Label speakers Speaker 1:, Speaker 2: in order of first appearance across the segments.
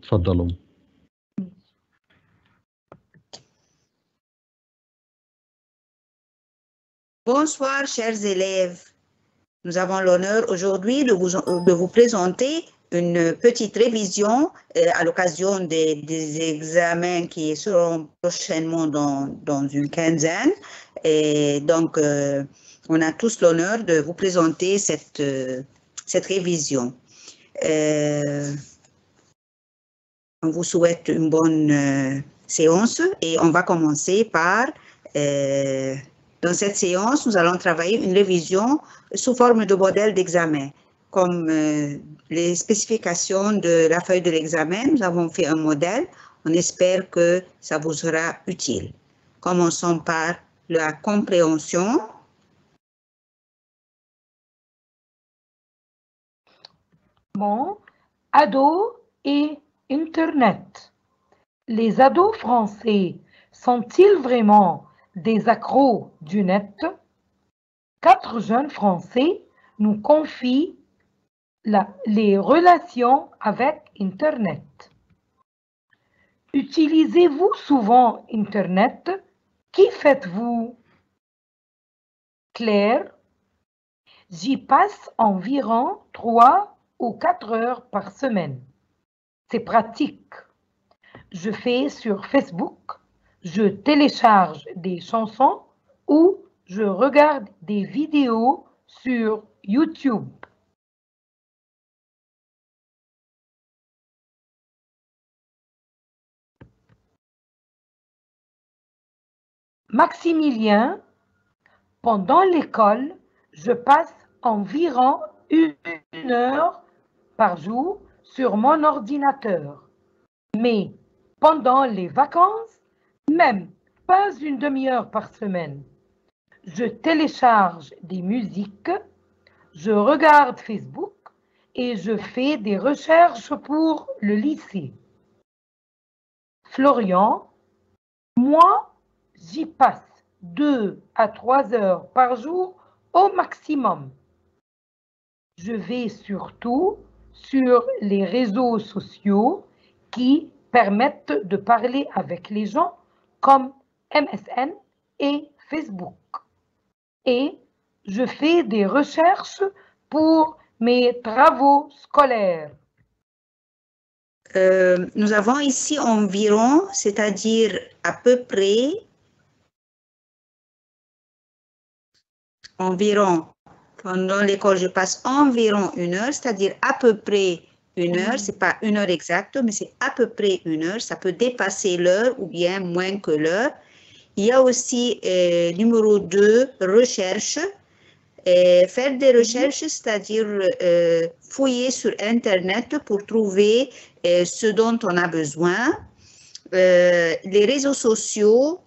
Speaker 1: تفضلوا.
Speaker 2: Bonsoir, chers élèves. Nous avons l'honneur aujourd'hui de vous présenter une petite révision à l'occasion des examens qui seront prochainement dans une quinzaine. Et donc, on a tous l'honneur de vous présenter cette révision. On vous souhaite une bonne séance et on va commencer par... dans cette séance, nous allons travailler une révision sous forme de modèle d'examen. Comme les spécifications de la feuille de l'examen, nous avons fait un modèle. On espère que ça vous sera utile. Commençons par la compréhension.
Speaker 3: Bon, ados et Internet. Les ados français sont-ils vraiment des accros du net? 4 jeunes Français nous confient les relations avec Internet. Utilisez-vous souvent Internet? Qui faites-vous? Claire, j'y passe environ 3 ou 4 heures par semaine. C'est pratique. Je fais sur Facebook, je télécharge des chansons ou je regarde des vidéos sur YouTube. Maximilien, pendant l'école, je passe environ 1 heure par jour sur mon ordinateur. Mais pendant les vacances, même pas une demi-heure par semaine. Je télécharge des musiques, je regarde Facebook et je fais des recherches pour le lycée. Florian, moi, j'y passe 2 à 3 heures par jour au maximum. Je vais surtout sur les réseaux sociaux qui permettent de parler avec les gens comme MSN et Facebook. Et je fais des recherches pour mes travaux scolaires.
Speaker 2: Nous avons ici environ, c'est-à-dire à peu près, pendant l'école, je passe environ 1 heure, c'est-à-dire à peu près 1 heure, c'est pas 1 heure exacte, mais c'est à peu près 1 heure, ça peut dépasser l'heure ou bien moins que l'heure. Il y a aussi numéro 2, recherche. Faire des recherches, c'est-à-dire fouiller sur Internet pour trouver ce dont on a besoin. Les réseaux sociaux,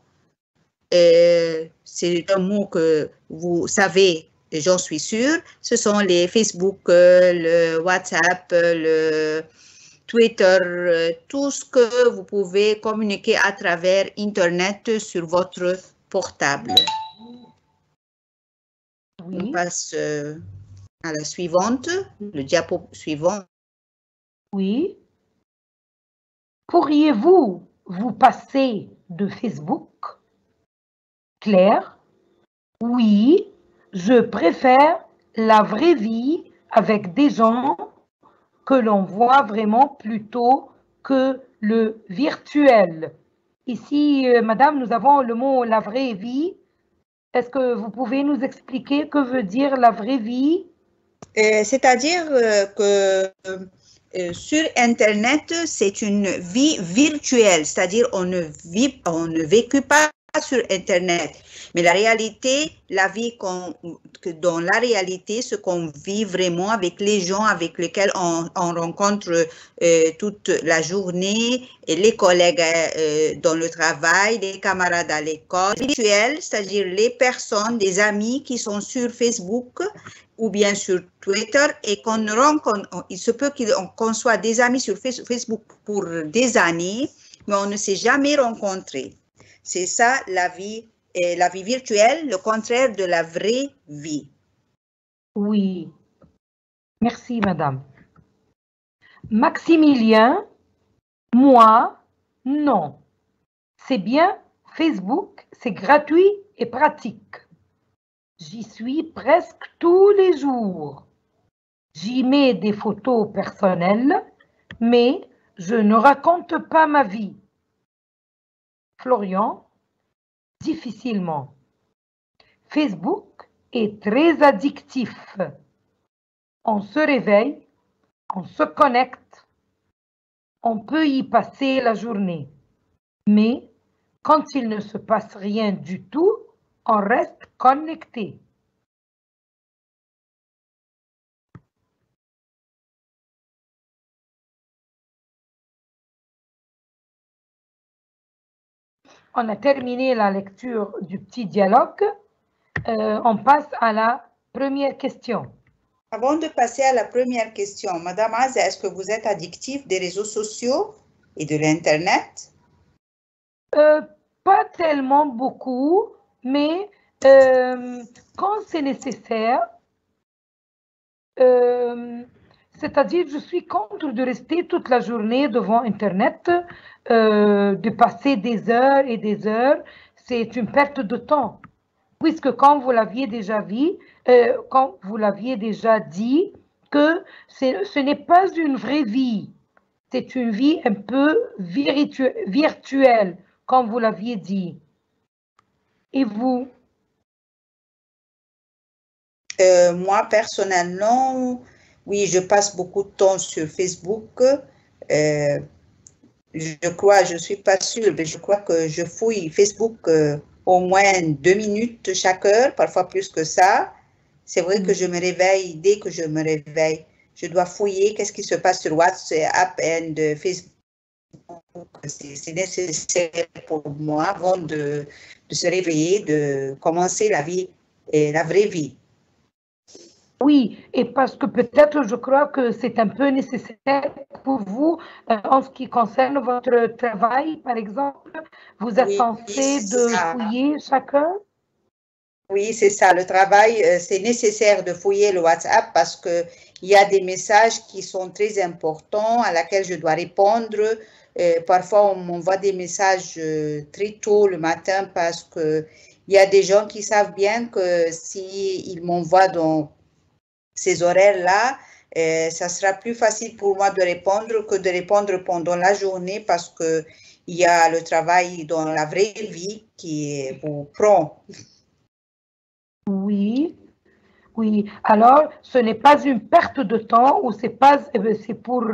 Speaker 2: c'est un mot que vous savez, j'en suis sûre, ce sont les Facebook, le WhatsApp, le Twitter, tout ce que vous pouvez communiquer à travers Internet sur votre portable.
Speaker 3: Oui.
Speaker 2: On passe à la suivante, le diapo suivant.
Speaker 3: Oui. Pourriez-vous vous passer de Facebook? Claire, oui, je préfère la vraie vie avec des gens que l'on voit vraiment plutôt que le virtuel. Ici, madame, nous avons le mot la vraie vie. Est-ce que vous pouvez nous expliquer que veut dire la vraie vie?
Speaker 2: C'est-à-dire que sur Internet, c'est une vie virtuelle, c'est-à-dire on ne vécut pas sur Internet. Mais la réalité, la vie dans la réalité, ce qu'on vit vraiment avec les gens avec lesquels on rencontre toute la journée, et les collègues dans le travail, les camarades à l'école, virtuel, c'est-à-dire les personnes, des amis qui sont sur Facebook ou bien sur Twitter et qu'on rencontre, il se peut qu'on soit des amis sur Facebook pour des années, mais on ne s'est jamais rencontrés. C'est ça la vie virtuelle, le contraire de la vraie vie.
Speaker 3: Oui. Merci, madame. Maximilien, Moi, non. C'est bien, Facebook, c'est gratuit et pratique. J'y suis presque tous les jours. J'y mets des photos personnelles, mais je ne raconte pas ma vie. Florian, difficilement. Facebook est très addictif. On se réveille, on se connecte, on peut y passer la journée. Mais quand il ne se passe rien du tout, on reste connecté. On a terminé la lecture du petit dialogue. On passe à la première question.
Speaker 2: Avant de passer à la première question, Madame Az, est-ce que vous êtes addictif des réseaux sociaux et de l'Internet?
Speaker 3: Pas tellement beaucoup, mais quand c'est nécessaire, c'est-à-dire je suis contre de rester toute la journée devant Internet, de passer des heures et des heures, c'est une perte de temps. Puisque quand vous l'aviez déjà dit, que ce n'est pas une vraie vie, c'est une vie un peu virtuelle, comme vous l'aviez dit. Et vous?
Speaker 2: Moi, personnellement, oui, je passe beaucoup de temps sur Facebook. Je crois, je ne suis pas sûre, mais je crois que je fouille Facebook au moins 2 minutes chaque heure, parfois plus que ça. C'est vrai que je me réveille, dès que je me réveille, je dois fouiller qu'est-ce qui se passe sur WhatsApp et Facebook. C'est nécessaire pour moi avant de se réveiller, de commencer la vie, la vraie vie.
Speaker 3: Oui, et parce que peut-être je crois que c'est un peu nécessaire pour vous en ce qui concerne votre travail, par exemple. Vous êtes censé de fouiller chaque heure?
Speaker 2: Oui, c'est ça. Le travail, c'est nécessaire de fouiller le WhatsApp parce qu'il y a des messages qui sont très importants à laquelle je dois répondre. Parfois, on m'envoie des messages très tôt le matin parce qu'il y a des gens qui savent bien que s'ils m'envoient dans ces horaires-là, ça sera plus facile pour moi de répondre que de répondre pendant la journée parce qu'il y a le travail dans la vraie vie qui vous prend.
Speaker 3: Oui, oui. Alors, ce n'est pas une perte de temps ou c'est pour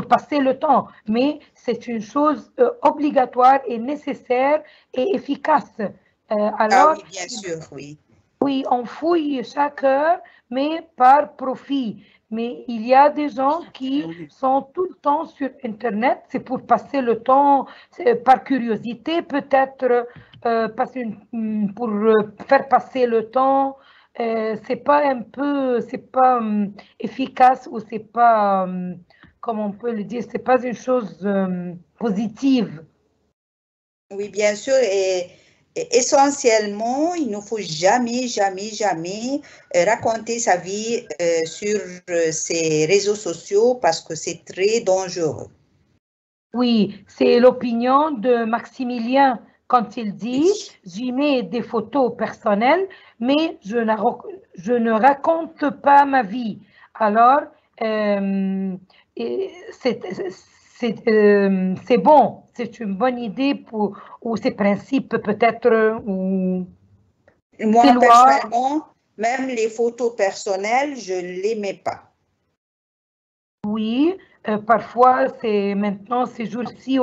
Speaker 3: passer le temps, mais c'est une chose obligatoire et nécessaire et efficace.
Speaker 2: Alors, oui, bien sûr, oui.
Speaker 3: Oui, on fouille chaque heure, mais par profit. Mais il y a des gens qui sont tout le temps sur Internet, c'est pour passer le temps, par curiosité peut-être, pour faire passer le temps. C'est pas efficace ou c'est pas, comment on peut le dire, c'est pas une chose positive.
Speaker 2: Oui, bien sûr, et essentiellement, il ne faut jamais, jamais, jamais raconter sa vie sur ces réseaux sociaux parce que c'est très dangereux.
Speaker 3: Oui, c'est l'opinion de Maximilien quand il dit « J'y mets des photos personnelles, mais je ne raconte pas ma vie. » Alors, c'est bon, c'est une bonne idée ou ces principes peut-être ou
Speaker 2: moi, personnellement, même les photos personnelles, je ne les mets pas.
Speaker 3: Oui, parfois, maintenant, ces jours-ci,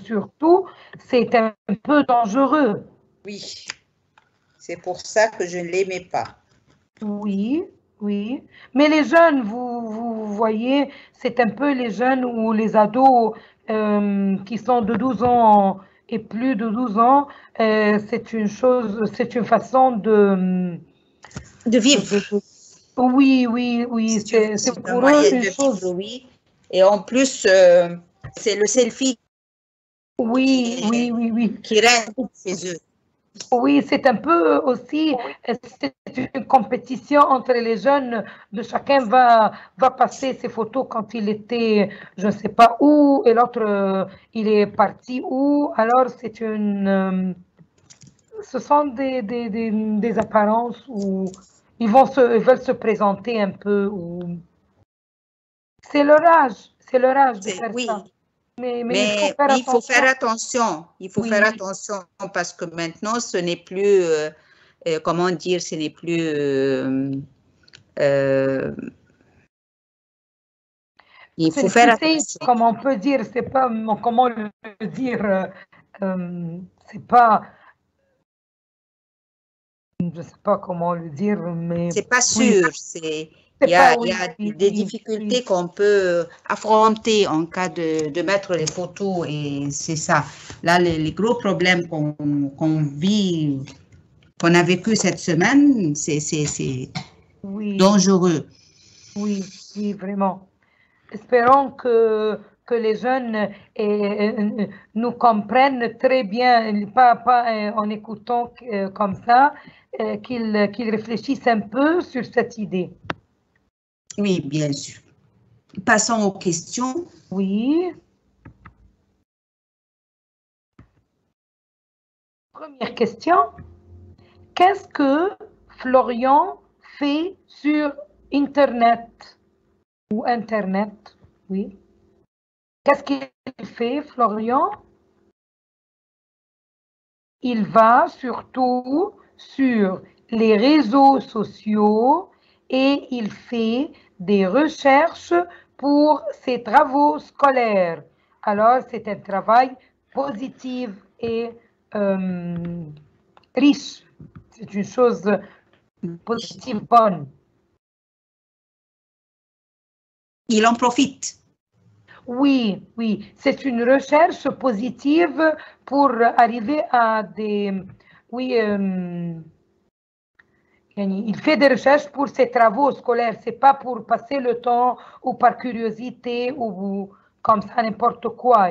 Speaker 3: surtout, c'est un peu dangereux.
Speaker 2: Oui, c'est pour ça que je ne les mets pas.
Speaker 3: Oui, oui. Mais les jeunes, vous voyez, c'est un peu les jeunes ou les ados qui sont de 12 ans et plus de 12 ans, c'est une façon de
Speaker 2: vivre.
Speaker 3: Oui, oui, oui, c'est pour eux une chose.
Speaker 2: Oui. Et en plus, c'est le selfie
Speaker 3: oui,
Speaker 2: qui reste chez eux.
Speaker 3: Oui, c'est un peu aussi, c'est une compétition entre les jeunes, de chacun va passer ses photos quand il était, je ne sais pas où, et l'autre, il est parti où. Alors, c'est une, ce sont des apparences où ils veulent se présenter un peu. C'est leur âge de faire
Speaker 2: Oui,
Speaker 3: ça. Mais
Speaker 2: mais il faut faire attention. Il faut faire attention parce que maintenant, ce n'est plus, comment dire, ce n'est plus il faut faire attention.
Speaker 3: Comme on peut dire, c'est pas comment le dire, c'est pas, je sais pas comment le dire, mais
Speaker 2: c'est pas sûr. Il y a des difficultés qu'on peut affronter en cas de mettre les photos et c'est ça. Là, les gros problèmes qu'on vit, qu'on a vécu cette semaine, c'est dangereux.
Speaker 3: Oui, vraiment. Espérons que les jeunes nous comprennent très bien, pas en écoutant comme ça, qu'ils réfléchissent un peu sur cette idée.
Speaker 2: Oui, bien sûr. Passons aux questions.
Speaker 3: Oui. Première question. Qu'est-ce que Florian fait sur Internet ou Internet? Oui. Qu'est-ce qu'il fait, Florian? Il va surtout sur les réseaux sociaux et il fait des recherches pour ses travaux scolaires. Alors, c'est un travail positif et riche. C'est une chose positive, bonne.
Speaker 2: Il en profite.
Speaker 3: Oui, c'est une recherche positive pour arriver à des... Oui, il fait des recherches pour ses travaux scolaires. C'est pas pour passer le temps ou par curiosité ou comme ça n'importe quoi.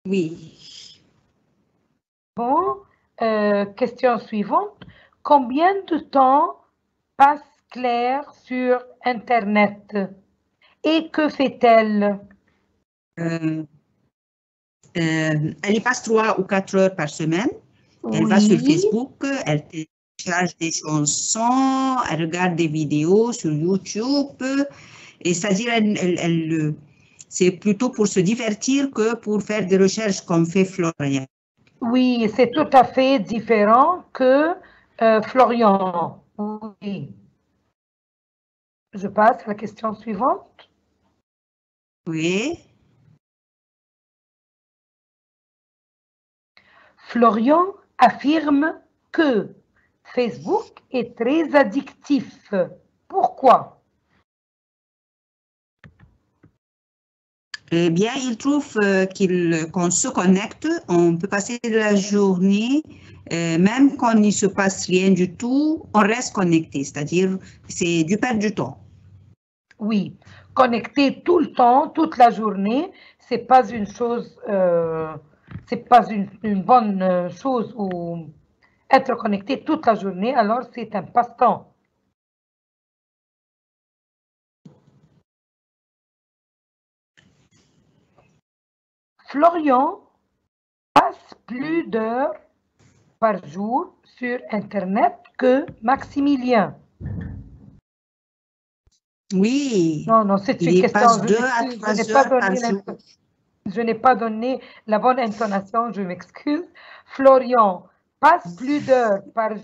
Speaker 2: Oui.
Speaker 3: Bon, question suivante. Combien de temps passe Claire sur Internet et que fait-elle?
Speaker 2: Elle y passe 3 ou 4 heures par semaine. Elle va sur Facebook, elle télécharge des chansons, elle regarde des vidéos sur YouTube. Et c'est-à-dire, c'est plutôt pour se divertir que pour faire des recherches comme fait Florian.
Speaker 3: Oui, c'est tout à fait différent que Florian. Oui. Je passe à la question suivante.
Speaker 2: Oui.
Speaker 3: Florian affirme que Facebook est très addictif. Pourquoi?
Speaker 2: Eh bien, il trouve qu'on se connecte, on peut passer la journée, même quand il ne se passe rien du tout, on reste connecté, c'est-à-dire c'est du perdre du temps.
Speaker 3: Oui, connecté tout le temps, toute la journée, c'est pas une chose, c'est pas une bonne chose ou être connecté toute la journée, alors c'est un passe-temps. Florian passe plus d'heures par jour sur Internet que Maximilien.
Speaker 2: Oui.
Speaker 3: Non, c'est une question.
Speaker 2: Passe 2 à 3 heures par jour.
Speaker 3: Je n'ai pas donné la bonne intonation, je m'excuse. Florian passe plus d'heures par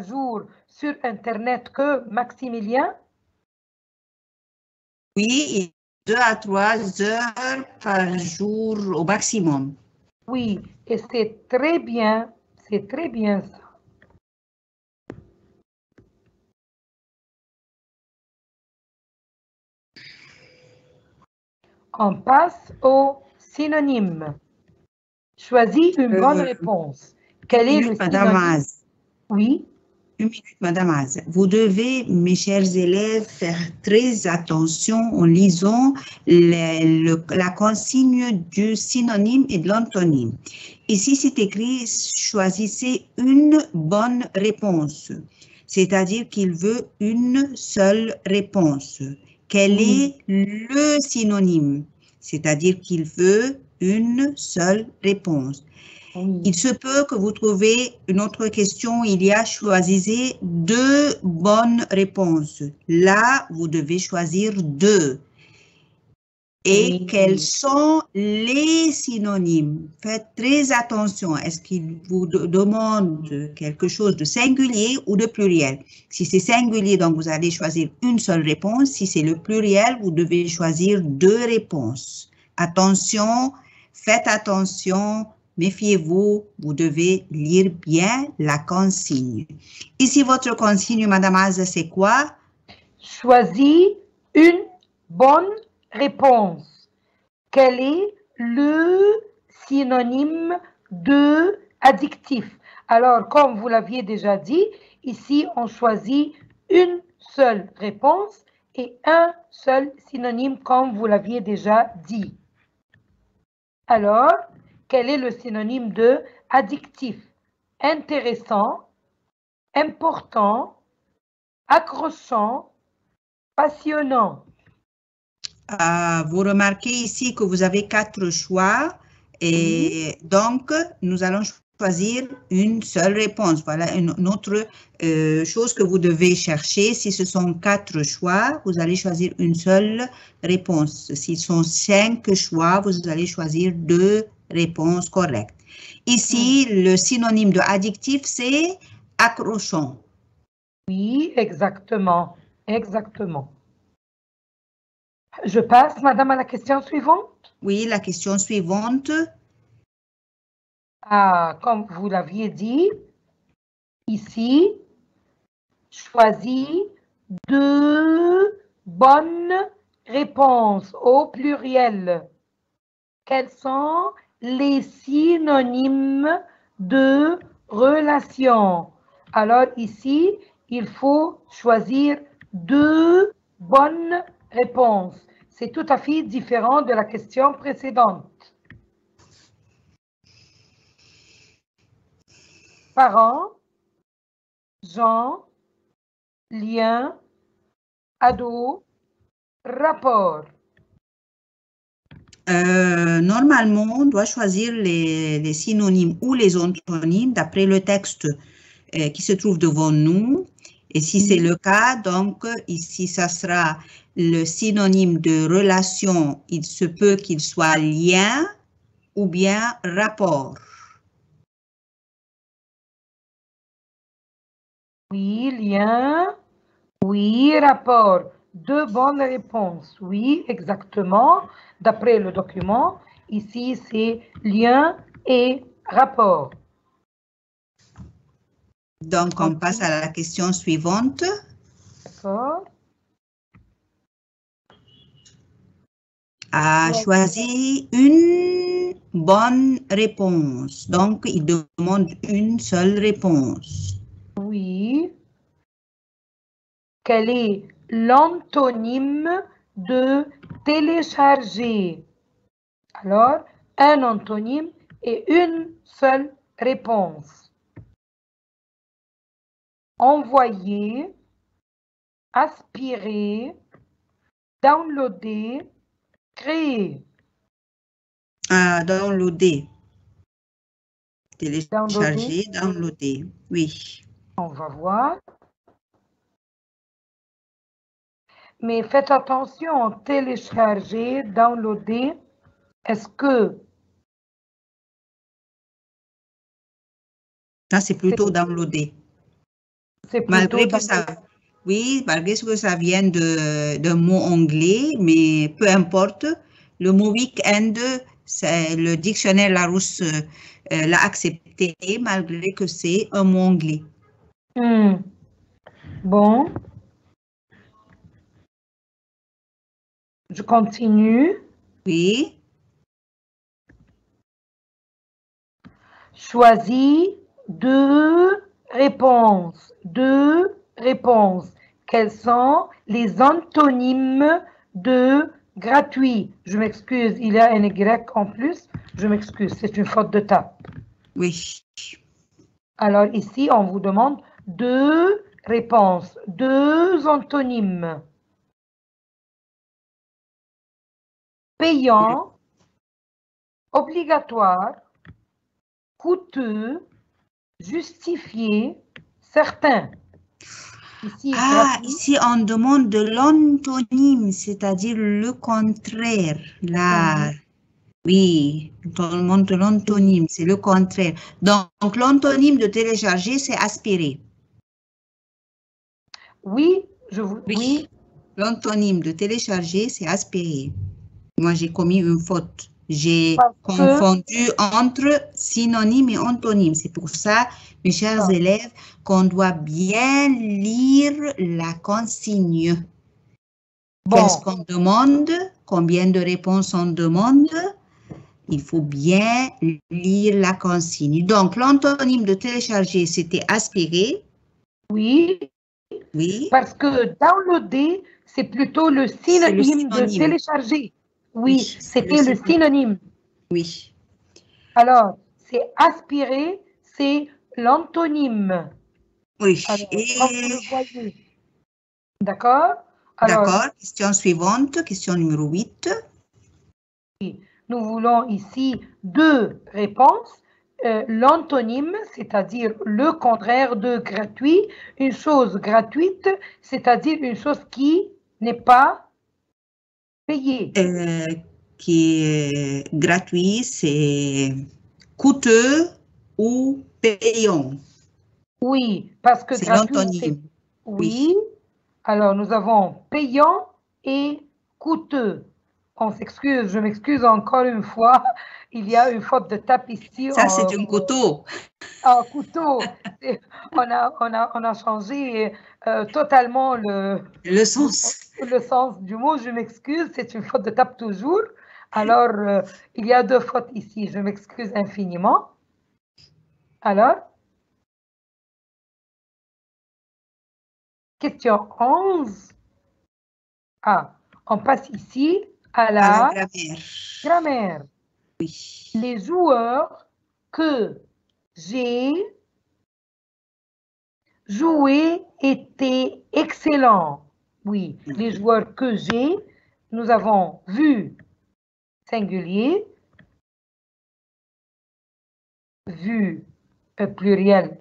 Speaker 3: jour sur Internet que Maximilien?
Speaker 2: Oui, 2 à 3 heures par jour au maximum.
Speaker 3: Oui, et c'est très bien ça. On passe au synonyme. Choisis une bonne réponse. Quel est le synonyme? Oui.
Speaker 2: Une minute, Madame Az. Vous devez, mes chers élèves, faire très attention en lisant la consigne du synonyme et de l'antonyme. Ici, c'est écrit « Choisissez une bonne réponse », c'est-à-dire qu'il veut une seule réponse. Quel est le synonyme? C'est-à-dire qu'il veut une seule réponse. Il se peut que vous trouviez une autre question, il y a choisissez deux bonnes réponses. Là, vous devez choisir deux. Et quels sont les synonymes? Faites très attention. Est-ce qu'il vous demande quelque chose de singulier ou de pluriel? Si c'est singulier, donc vous allez choisir une seule réponse. Si c'est le pluriel, vous devez choisir deux réponses. Attention, faites attention. Méfiez-vous, vous devez lire bien la consigne. Ici, votre consigne, Madame Az, c'est quoi?
Speaker 3: Choisis une bonne réponse. Quel est le synonyme de adjectif? Alors, comme vous l'aviez déjà dit, ici, on choisit une seule réponse et un seul synonyme, comme vous l'aviez déjà dit. Alors, quel est le synonyme de adjectif? Intéressant, important, accrochant, passionnant.
Speaker 2: Vous remarquez ici que vous avez 4 choix et donc nous allons choisir une seule réponse. Voilà une autre chose que vous devez chercher. Si ce sont 4 choix, vous allez choisir une seule réponse. S'ils sont 5 choix, vous allez choisir 2 réponses correctes. Ici, le synonyme de adjectif, c'est accrochant.
Speaker 3: Oui, exactement. Exactement. Je passe, Madame, à la question suivante.
Speaker 2: Oui, la question suivante.
Speaker 3: Comme vous l'aviez dit, ici, choisis 2 bonnes réponses au pluriel. Quels sont les synonymes de relation? Alors ici, il faut choisir 2 bonnes réponses. C'est tout à fait différent de la question précédente. Parents, gens, lien, ado, rapport.
Speaker 2: Normalement, on doit choisir les synonymes ou les antonymes d'après le texte qui se trouve devant nous. Et si c'est le cas, donc ici, ça sera le synonyme de relation. Il se peut qu'il soit lien ou bien rapport.
Speaker 3: Oui, lien. Oui, rapport. 2 bonnes réponses. Oui, exactement. D'après le document, ici, c'est lien et rapport.
Speaker 2: Donc, on passe à la question suivante.
Speaker 3: D'accord.
Speaker 2: Choisir une bonne réponse. Donc, il demande une seule réponse.
Speaker 3: Oui. Quel est l'antonyme de télécharger? Alors, un antonyme et une seule réponse. Envoyer, aspirer, downloader, créer.
Speaker 2: Downloader. Télécharger, downloader. Oui.
Speaker 3: On va voir. Mais faites attention, télécharger, downloader, est-ce que...
Speaker 2: Ça, c'est plutôt downloader.
Speaker 3: C'est plutôt
Speaker 2: malgré que ça, oui, malgré que ça vienne d'un mot anglais, mais peu importe, le mot week-end, le dictionnaire Larousse l'a accepté malgré que c'est un mot anglais.
Speaker 3: Bon. Je continue.
Speaker 2: Oui.
Speaker 3: Choisis 2 réponses. Deux réponses. Quels sont les antonymes de gratuit? Je m'excuse, il y a un Y en plus. Je m'excuse, c'est une faute de tape.
Speaker 2: Oui.
Speaker 3: Alors ici, on vous demande deux réponses, deux antonymes. Payant, obligatoire, coûteux, justifié, certain. Ici, gratuit.
Speaker 2: Ici, on demande de l'antonyme, c'est-à-dire le contraire. Là, oui, on demande de l'antonyme, c'est le contraire. Donc l'antonyme de télécharger, c'est aspirer.
Speaker 3: Oui, oui.
Speaker 2: L'antonyme de télécharger, c'est aspirer. Moi, j'ai commis une faute. J'ai confondu entre synonyme et antonyme. C'est pour ça, mes chers élèves, qu'on doit bien lire la consigne. Qu'est-ce qu'on demande? Combien de réponses on demande? Il faut bien lire la consigne. Donc, l'antonyme de télécharger, c'était aspirer.
Speaker 3: Oui.
Speaker 2: Oui.
Speaker 3: Parce que downloader, c'est plutôt le synonyme de télécharger. Oui, c'était le synonyme.
Speaker 2: Oui.
Speaker 3: Alors, c'est aspirer, c'est l'antonyme.
Speaker 2: Oui.
Speaker 3: Alors, comme vous le voyez. D'accord?
Speaker 2: D'accord. Question suivante, question numéro 8.
Speaker 3: Nous voulons ici deux réponses. L'antonyme, c'est-à-dire le contraire de gratuit. Une chose gratuite, c'est-à-dire une chose qui n'est pas payée.
Speaker 2: Qui est gratuit, c'est coûteux ou payant.
Speaker 3: Oui, parce que gratuit, c'est... Oui. Alors, nous avons payant et coûteux. On s'excuse, je m'excuse encore une fois. Il y a une faute de tape ici.
Speaker 2: Ça, c'est un couteau.
Speaker 3: Un couteau. On a changé totalement
Speaker 2: le
Speaker 3: sens du mot. Je m'excuse, c'est une faute de tape toujours. Alors, il y a deux fautes ici. Je m'excuse infiniment. Alors, question 11. On passe ici à la grammaire.
Speaker 2: Oui.
Speaker 3: Les joueurs que j'ai joués étaient excellents. Oui, les joueurs que j'ai, nous avons vu singulier, vu pluriel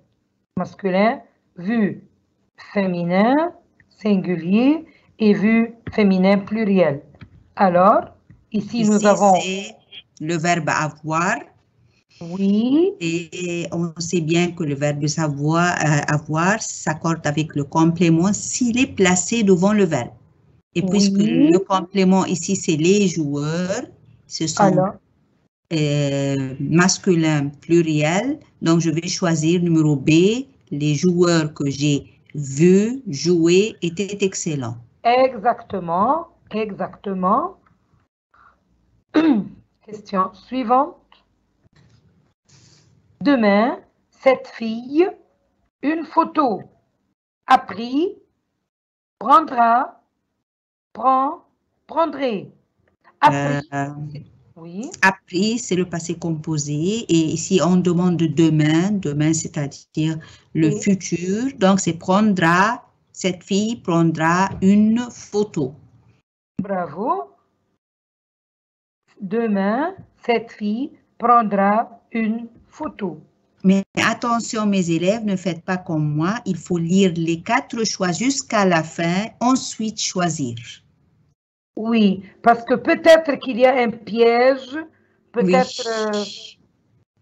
Speaker 3: masculin, vu féminin singulier et vu féminin pluriel. Alors, ici nous avons
Speaker 2: le verbe avoir.
Speaker 3: Oui.
Speaker 2: Et on sait bien que le verbe avoir s'accorde avec le complément s'il est placé devant le verbe. Et puisque le complément ici, c'est les joueurs, ce sont masculin pluriel, donc je vais choisir numéro B, les joueurs que j'ai vus jouer étaient excellents.
Speaker 3: Exactement, exactement. Question suivante. Demain, cette fille, une photo, a pris, prendra, prendrait. Oui.
Speaker 2: Appris, c'est le passé composé. Et ici, on demande demain. Demain, c'est-à-dire le futur. Donc, c'est prendra. Cette fille prendra une photo.
Speaker 3: Bravo. Demain, cette fille prendra une photo.
Speaker 2: Mais attention, mes élèves, ne faites pas comme moi. Il faut lire les 4 choix jusqu'à la fin, ensuite choisir.
Speaker 3: Oui, parce que peut-être qu'il y a un piège, peut-être...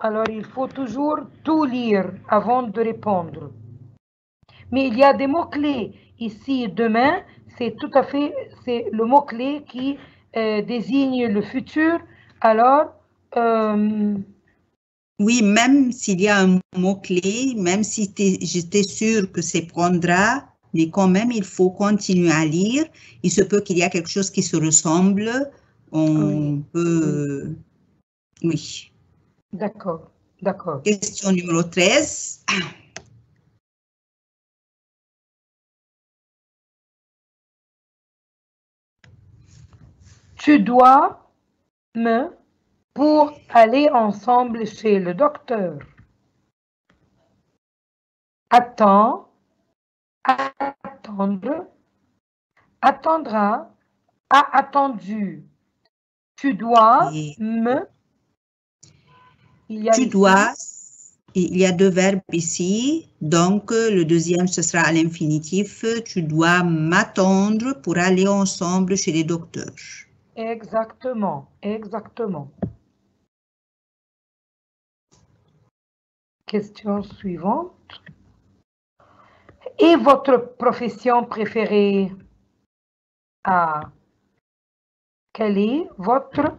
Speaker 3: alors, il faut toujours tout lire avant de répondre. Mais il y a des mots-clés. Ici, demain, c'est tout à fait... c'est le mot-clé qui désigne le futur. Alors...
Speaker 2: Oui, même s'il y a un mot-clé, même si j'étais sûre que c'est prendra, mais quand même, il faut continuer à lire. Il se peut qu'il y a quelque chose qui se ressemble. On peut... Oui.
Speaker 3: D'accord, d'accord.
Speaker 2: Question numéro 13.
Speaker 3: Tu dois me pour aller ensemble chez le docteur. Attends, attendre, attendra, a attendu. Tu dois me.
Speaker 2: Tu dois. Il y a deux verbes ici. Donc, le deuxième, ce sera à l'infinitif. Tu dois m'attendre pour aller ensemble chez les docteurs.
Speaker 3: Exactement, exactement. Question suivante. Et votre profession préférée? Ah. Quelle est votre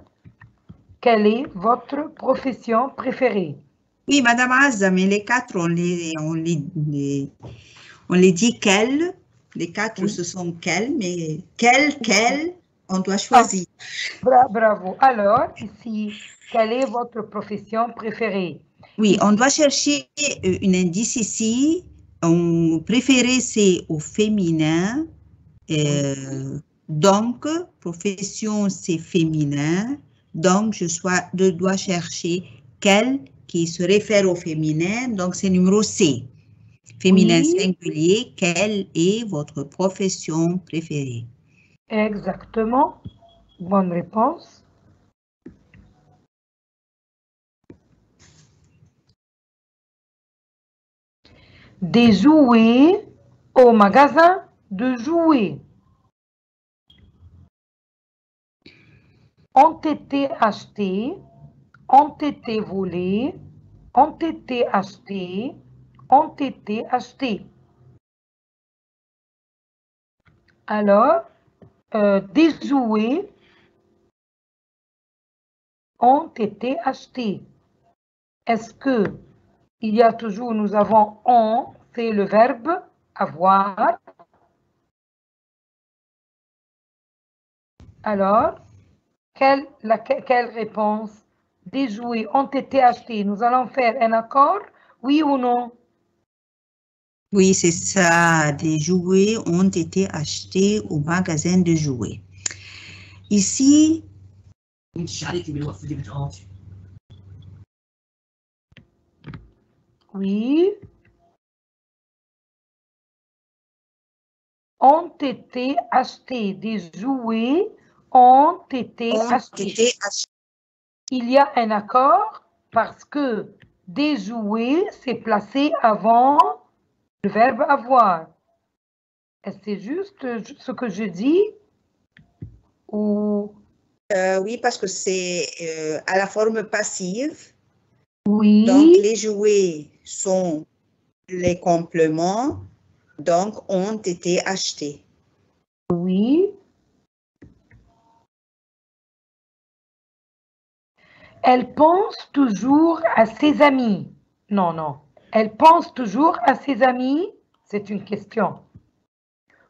Speaker 3: profession préférée?
Speaker 2: Oui, Madame Azza, mais les quatre, on les dit quelle. Les quatre,
Speaker 3: Oui.
Speaker 2: ce sont quelles, mais quelle, on doit choisir.
Speaker 3: Bravo. Alors, ici, quelle est votre profession préférée?
Speaker 2: Oui,
Speaker 3: ici.
Speaker 2: On doit chercher un indice ici. Préféré, c'est au féminin. Donc, profession, c'est féminin. Donc, je dois chercher quelle qui se réfère au féminin. Donc, c'est numéro C. Féminin singulier, quelle est votre profession préférée?
Speaker 3: Exactement. Bonne réponse. Des jouets au magasin de jouets ont été achetés, ont été volés, ont été achetés, ont été achetés. Alors, des jouets ont été achetés. Est-ce que il y a toujours, nous avons on, c'est le verbe avoir. Alors, quelle réponse? Des jouets ont été achetés. Nous allons faire un accord, oui ou non?
Speaker 2: Oui, c'est ça. Des jouets ont été achetés au magasin de jouets. Ici,
Speaker 3: oui. Ont été achetés. Des jouets ont été achetés. Il y a un accord parce que des jouets, c'est placé avant le verbe avoir. Est-ce que c'est juste ce que je dis? Ou...
Speaker 2: oui, parce que c'est à la forme passive.
Speaker 3: Oui.
Speaker 2: Donc, les jouets sont les compléments, donc ont été achetés.
Speaker 3: Oui. Elle pense toujours à ses amis. Non, non. Elle pense toujours à ses amis. C'est une question.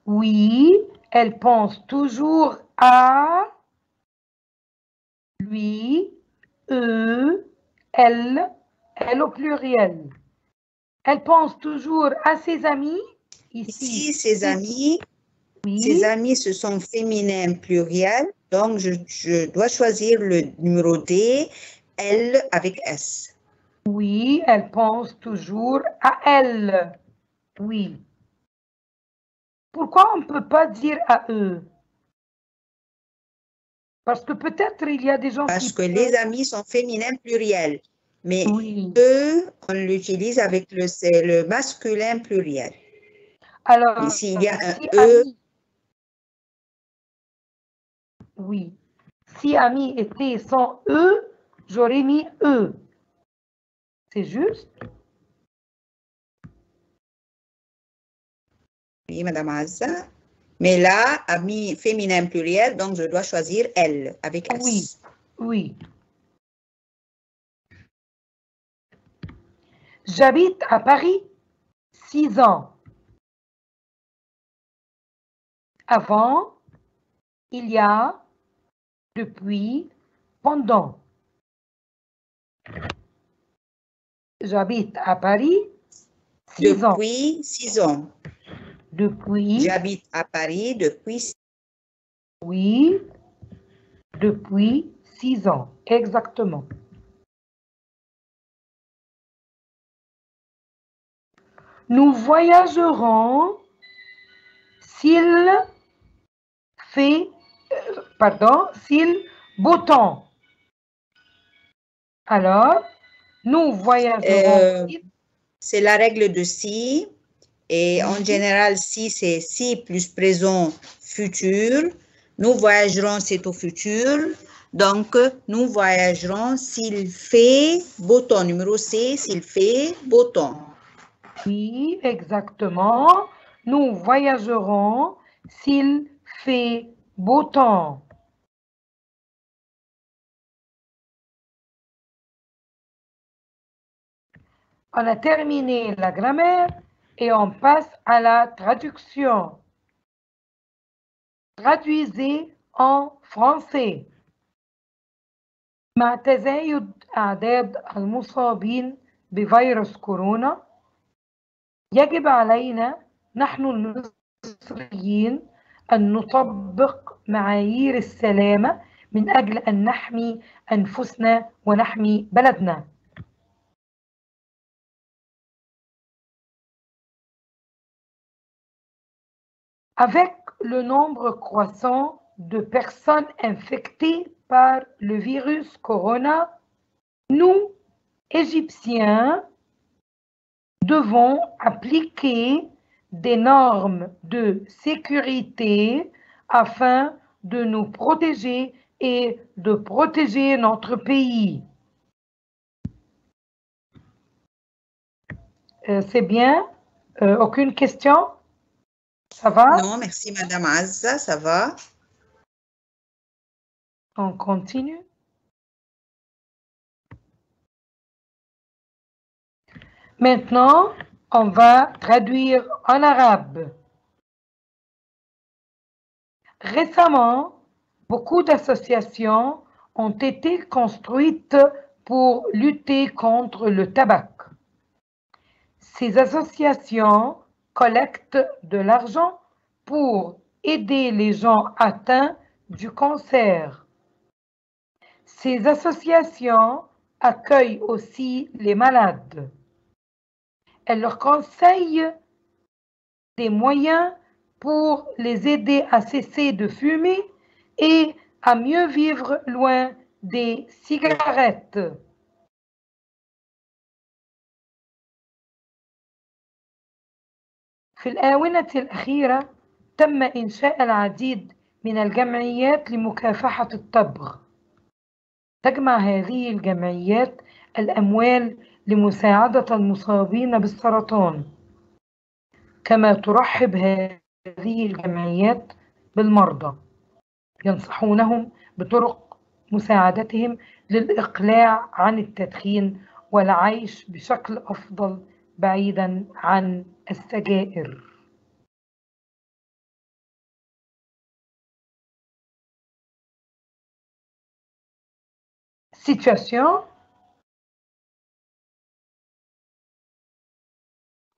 Speaker 3: Oui, elle pense toujours à lui, eux, elle au pluriel. Elle pense toujours à ses amis.
Speaker 2: Ici ses amis. Oui. Ses amis, ce sont féminins pluriels. Donc, je dois choisir le numéro D, elle avec S.
Speaker 3: Oui, elle pense toujours à elle. Oui. Pourquoi on ne peut pas dire à eux? Parce que peut-être il y a des gens
Speaker 2: Parce que les amis sont féminins pluriels. Mais eux, on l'utilise avec le masculin pluriel.
Speaker 3: Alors,
Speaker 2: ici, il y a un
Speaker 3: si
Speaker 2: E.
Speaker 3: Ami, oui. Si ami était sans E, j'aurais mis E. C'est juste?
Speaker 2: Oui, Madame Azza. Mais là, ami féminin pluriel, donc je dois choisir elle avec S.
Speaker 3: Oui, oui. J'habite à Paris 6 ans. Avant, il y a, depuis, pendant. J'habite à Paris 6 ans.
Speaker 2: Depuis 6 ans.
Speaker 3: Depuis.
Speaker 2: J'habite à Paris depuis.
Speaker 3: Oui. Depuis 6 ans, exactement. Nous voyagerons s'il fait, s'il beau temps. Alors, nous voyagerons.
Speaker 2: C'est la règle de si. Et en général, si c'est si plus présent futur. Nous voyagerons, c'est au futur. Donc, nous voyagerons s'il fait beau temps. Numéro C, s'il fait beau temps.
Speaker 3: Oui, exactement. Nous voyagerons s'il fait beau temps. On a terminé la grammaire et on passe à la traduction. Traduisez en français. مع تزايد أعداد المصابين بفيروس كورونا يجب علينا نحن المصريين أن نطبق معايير السلامة من أجل أن نحمي أنفسنا ونحمي بلدنا. Avec le nombre croissant de personnes infectées par le virus corona, nous, Égyptiens, devons appliquer des normes de sécurité afin de nous protéger et de protéger notre pays. C'est bien? Aucune question? Ça va?
Speaker 2: Non, merci Madame Azza, ça va.
Speaker 3: On continue. Maintenant, on va traduire en arabe. Récemment, beaucoup d'associations ont été construites pour lutter contre le tabac. Ces associations collectent de l'argent pour aider les gens atteints du cancer. Ces associations accueillent aussi les malades. Elles leur conseillent des moyens pour les aider à cesser de fumer et à mieux vivre loin des cigarettes. في الآونة الأخيرة تم إنشاء العديد من الجمعيات لمكافحة التبغ. تجمع هذه الجمعيات الأموال لمساعدة المصابين بالسرطان، كما ترحب هذه الجمعيات بالمرضى، ينصحونهم بطرق مساعدتهم للإقلاع عن التدخين والعيش بشكل أفضل بعيداً عن السجائر. Situation.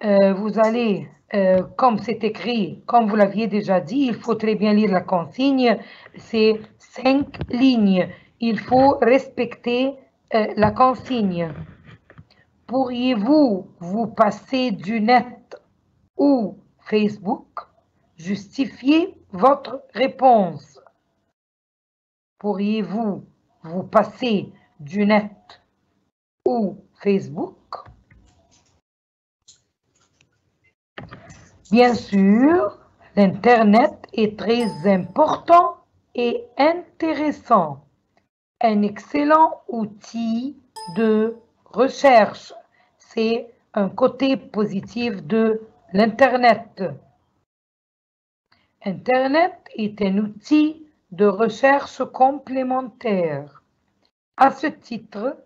Speaker 3: Vous allez, comme c'est écrit, comme vous l'aviez déjà dit, il faut très bien lire la consigne. C'est 5 lignes. Il faut respecter la consigne. Pourriez-vous vous passer du net ou Facebook? Justifiez votre réponse. Pourriez-vous vous passer du net ou Facebook? Bien sûr, l'Internet est très important et intéressant. Un excellent outil de recherche. C'est un côté positif de l'Internet. Internet est un outil de recherche complémentaire. À ce titre,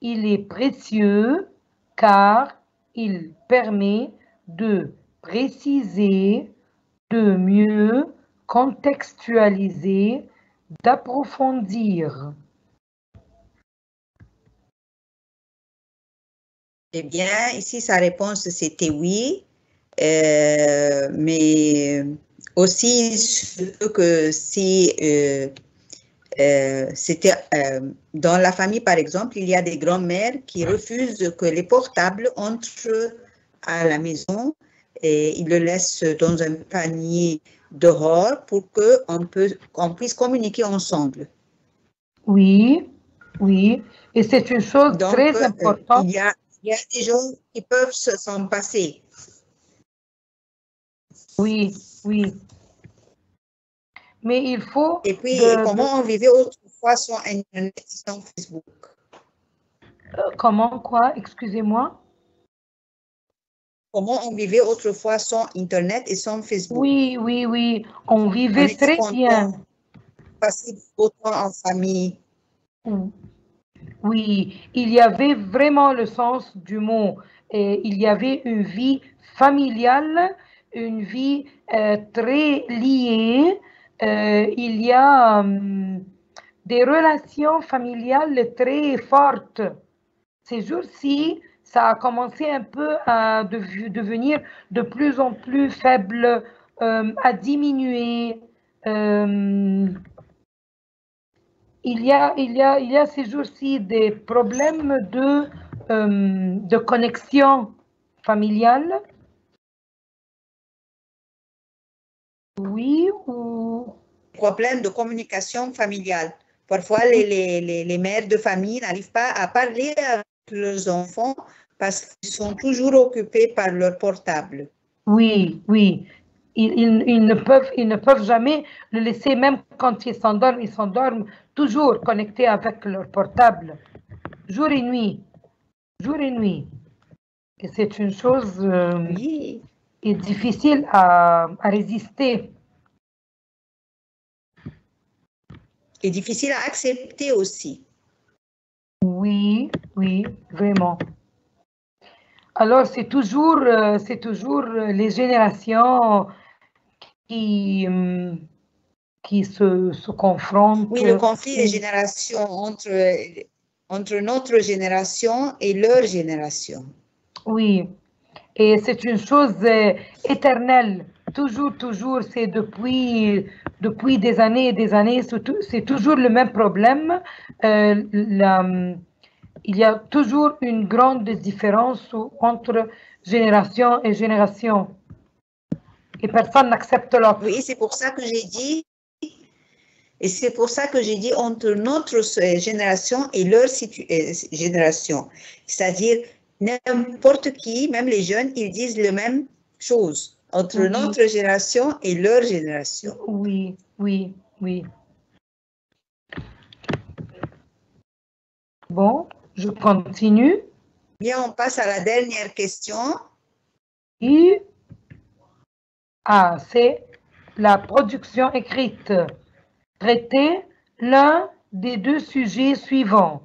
Speaker 3: il est précieux car il permet de préciser, de mieux contextualiser, d'approfondir.
Speaker 2: Eh bien, ici, sa réponse, c'était oui, mais aussi que si dans la famille, par exemple, il y a des grands-mères qui refusent que les portables entrent à la maison et ils le laissent dans un panier dehors pour qu'on puisse communiquer ensemble.
Speaker 3: Oui, oui. Et c'est une chose
Speaker 2: Donc,
Speaker 3: très importante.
Speaker 2: il y a des gens qui peuvent s'en passer.
Speaker 3: Oui, oui. Mais il faut...
Speaker 2: Et puis, comment on vivait autrefois sans Internet et sans Facebook?
Speaker 3: Comment, quoi? Excusez-moi.
Speaker 2: Comment on vivait autrefois sans Internet et sans Facebook?
Speaker 3: Oui, oui, oui. On vivait très bien.
Speaker 2: Passer du temps en famille.
Speaker 3: Oui, il y avait vraiment le sens du mot. Et il y avait une vie familiale, une vie très liée. Il y a des relations familiales très fortes. Ces jours-ci, ça a commencé un peu à devenir de plus en plus faible, à diminuer. Il y a ces jours-ci des problèmes de connexion familiale. Oui, ou...
Speaker 2: Problème de communication familiale. Parfois, les mères de famille n'arrivent pas à parler avec leurs enfants parce qu'ils sont toujours occupés par leur portable.
Speaker 3: Oui, oui. Ils ne peuvent jamais le laisser, même quand ils s'endorment toujours connectés avec leur portable, jour et nuit, jour et nuit. Et c'est une chose
Speaker 2: Oui.
Speaker 3: difficile à résister.
Speaker 2: Et difficile à accepter aussi.
Speaker 3: Oui, oui, vraiment. Alors, c'est toujours les générations qui se confrontent.
Speaker 2: Oui, le conflit des générations entre notre génération et leur génération.
Speaker 3: Oui, et c'est une chose éternelle. Toujours, c'est depuis des années, c'est toujours le même problème. Il y a toujours une grande différence entre génération et génération. Et personne n'accepte l'autre.
Speaker 2: Oui, c'est pour ça que j'ai dit, entre notre génération et leur génération. C'est-à-dire, n'importe qui, même les jeunes, ils disent la même chose entre notre génération et leur génération.
Speaker 3: Oui, oui, oui. Bon, je continue.
Speaker 2: Bien, on passe à la dernière question.
Speaker 3: C'est la production écrite. Traiter l'un des deux sujets suivants.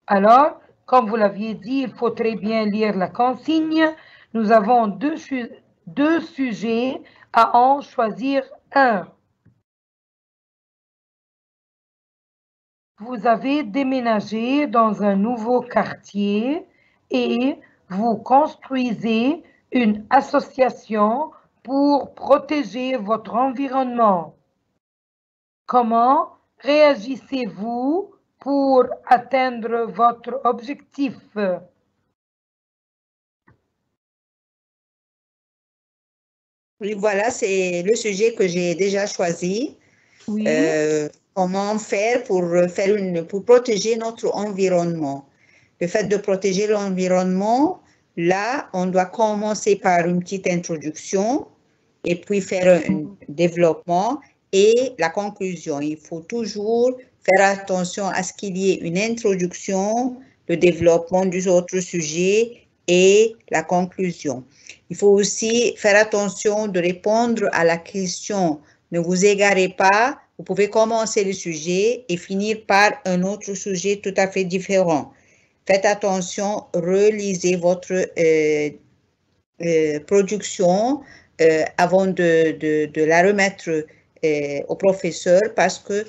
Speaker 3: Alors, comme vous l'aviez dit, il faut très bien lire la consigne. Nous avons deux sujets, à en choisir un. Vous avez déménagé dans un nouveau quartier et vous construisez une association pour protéger votre environnement. Comment réagissez-vous pour atteindre votre objectif?
Speaker 2: Oui, voilà, c'est le sujet que j'ai déjà choisi.
Speaker 3: Oui.
Speaker 2: Comment faire pour protéger notre environnement. Le fait de protéger l'environnement, là, on doit commencer par une petite introduction et puis faire un développement et la conclusion. Il faut toujours faire attention à ce qu'il y ait une introduction, le développement du autre sujet et la conclusion. Il faut aussi faire attention de répondre à la question. Ne vous égarez pas. Vous pouvez commencer le sujet et finir par un autre sujet tout à fait différent. Faites attention, relisez votre production avant de la remettre au professeur parce que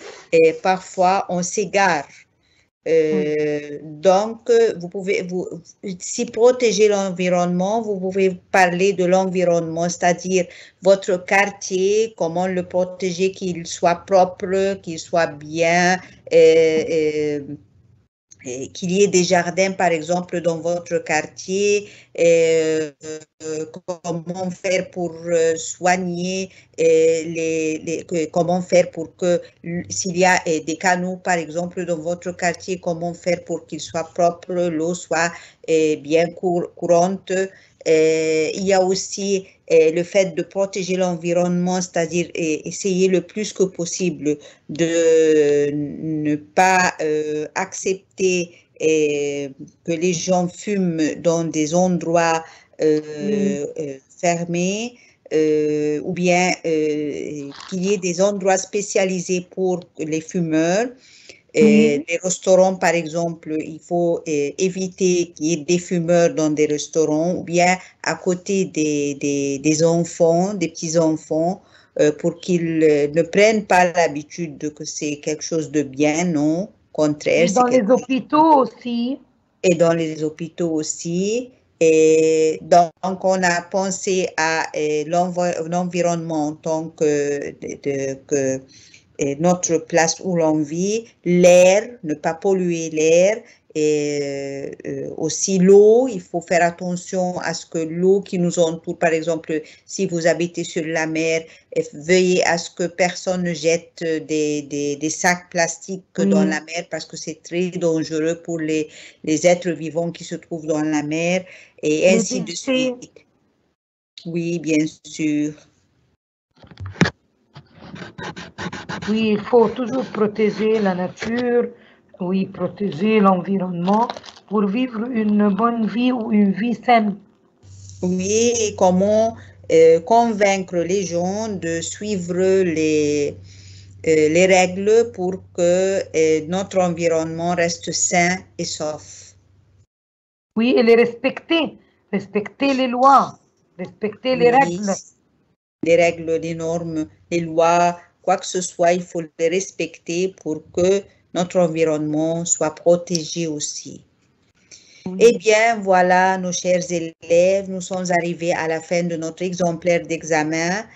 Speaker 2: parfois on s'égare Donc, si protéger l'environnement, vous pouvez parler de l'environnement, c'est-à-dire votre quartier, comment le protéger, qu'il soit propre, qu'il soit bien, qu'il y ait des jardins, par exemple, dans votre quartier, comment faire pour soigner, comment faire pour que, s'il y a des canaux, par exemple, dans votre quartier, comment faire pour qu'ils soient propres, l'eau soit bien courante. Il y a aussi le fait de protéger l'environnement, c'est-à-dire essayer le plus que possible de ne pas accepter que les gens fument dans des endroits fermés, ou bien qu'il y ait des endroits spécialisés pour les fumeurs. Les restaurants, par exemple, il faut éviter qu'il y ait des fumeurs dans des restaurants, ou bien à côté des enfants, des petits-enfants, pour qu'ils ne prennent pas l'habitude que c'est quelque chose de bien, non, contraire.
Speaker 3: Et dans les hôpitaux aussi.
Speaker 2: Et dans les hôpitaux aussi. Et donc, on a pensé à l'environnement en tant que notre place où l'on vit, l'air, ne pas polluer l'air, et aussi l'eau, il faut faire attention à ce que l'eau qui nous entoure, par exemple, si vous habitez sur la mer, veuillez à ce que personne ne jette des sacs plastiques dans la mer parce que c'est très dangereux pour les êtres vivants qui se trouvent dans la mer, et ainsi de suite. Oui, bien sûr.
Speaker 3: Oui, il faut toujours protéger la nature, oui, protéger l'environnement pour vivre une bonne vie ou une vie saine.
Speaker 2: Oui, et comment convaincre les gens de suivre les règles pour que notre environnement reste sain et sauf.
Speaker 3: Oui, et les respecter les lois, respecter les règles.
Speaker 2: Les règles, les normes, les lois, quoi que ce soit, il faut les respecter pour que notre environnement soit protégé aussi. Eh bien, voilà, nos chers élèves, nous sommes arrivés à la fin de notre exemplaire d'examen,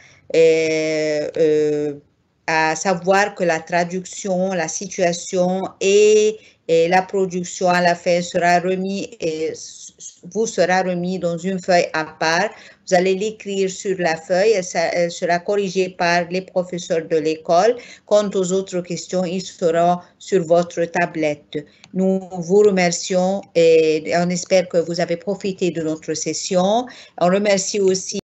Speaker 2: à savoir que la traduction, la situation et la production à la fin vous sera remis dans une feuille à part. Vous allez l'écrire sur la feuille, elle sera corrigée par les professeurs de l'école. Quant aux autres questions, ils seront sur votre tablette. Nous vous remercions et on espère que vous avez profité de notre session. On remercie aussi